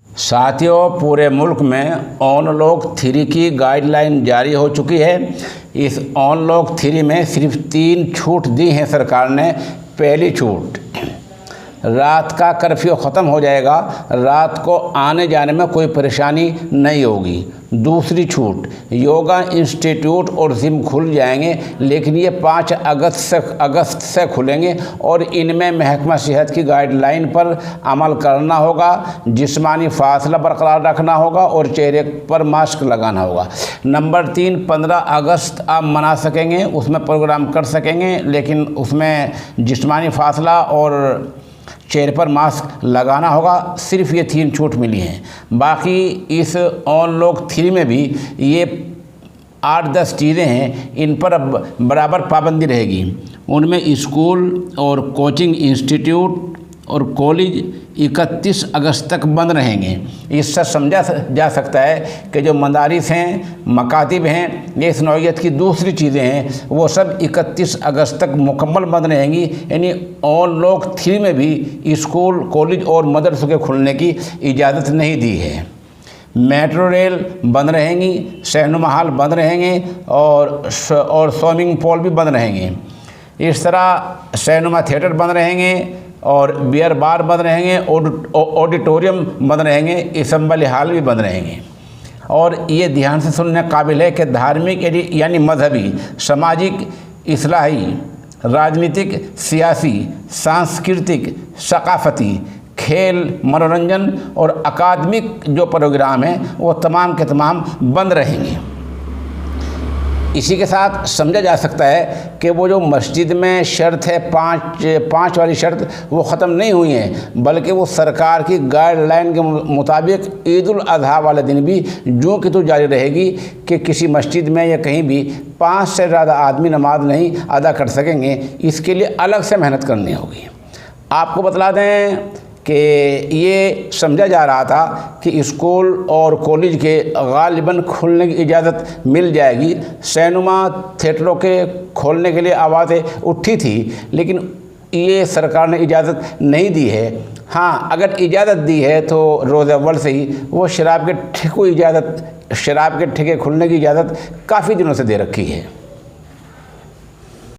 साथियों, पूरे मुल्क में अनलॉक 3 की गाइडलाइन जारी हो चुकी है। इस अनलॉक 3 में सिर्फ 3 छूट दी हैं सरकार ने। पहली छूट, रात का कर्फ्यू ख़त्म हो जाएगा, रात को आने जाने में कोई परेशानी नहीं होगी। दूसरी छूट, योगा इंस्टीट्यूट और जिम खुल जाएंगे, लेकिन ये 5 अगस्त से खुलेंगे और इनमें महकमा सेहत की गाइडलाइन पर अमल करना होगा। जिस्मानी फासला बरकरार रखना होगा और चेहरे पर मास्क लगाना होगा। नंबर 3, 15 अगस्त आप मना सकेंगे, उसमें प्रोग्राम कर सकेंगे, लेकिन उसमें जिस्मानी फासला और चेहरे पर मास्क लगाना होगा। सिर्फ ये 3 छूट मिली हैं। बाकी इस अनलॉक 3 में भी ये 8-10 चीज़ें हैं, इन पर अब बराबर पाबंदी रहेगी। उनमें स्कूल और कोचिंग इंस्टीट्यूट और कॉलेज 31 अगस्त तक बंद रहेंगे। इससे समझा जा सकता है कि जो मदारिस हैं, मकातिब हैं, ये इस नौइयत की दूसरी चीज़ें हैं, वो सब 31 अगस्त तक मुकम्मल बंद रहेंगी। यानी अनलॉक 3 में भी स्कूल, कॉलेज और मदरसों के खुलने की इजाज़त नहीं दी है। मेट्रो रेल बंद रहेंगी, शहनुमा हॉल बंद रहेंगे और स्विमिंग पूल भी बंद रहेंगे। इस तरह शहनुमा थिएटर बंद रहेंगे और बियर बार बंद रहेंगे, ऑडिटोरियम बंद रहेंगे, असम्बली हॉल भी बंद रहेंगे। और ये ध्यान से सुनने काबिल है कि धार्मिक यानी मजहबी, सामाजिक, इस्लाही, राजनीतिक, सियासी, सांस्कृतिक, सकाफती, खेल, मनोरंजन और अकादमिक जो प्रोग्राम हैं वो तमाम के तमाम बंद रहेंगे। इसी के साथ समझा जा सकता है कि वो जो मस्जिद में शर्त है, पाँच वाली शर्त, वो ख़त्म नहीं हुई है, बल्कि वो सरकार की गाइडलाइन के मुताबिक ईद उल अज़हा वाले दिन भी जो कि तो जारी रहेगी कि किसी मस्जिद में या कहीं भी 5 से ज़्यादा आदमी नमाज नहीं अदा कर सकेंगे। इसके लिए अलग से मेहनत करनी होगी। आपको बतला दें कि ये समझा जा रहा था कि स्कूल और कॉलेज के गालिबन खुलने की इजाज़त मिल जाएगी। सिनेमा थिएटरों के खोलने के लिए आवाज़ें उठी थी, लेकिन ये सरकार ने इजाज़त नहीं दी है। हाँ, अगर इजाज़त दी है तो रोज़ अव्वल से ही वो शराब के ठेके खुलने की इजाज़त काफ़ी दिनों से दे रखी है।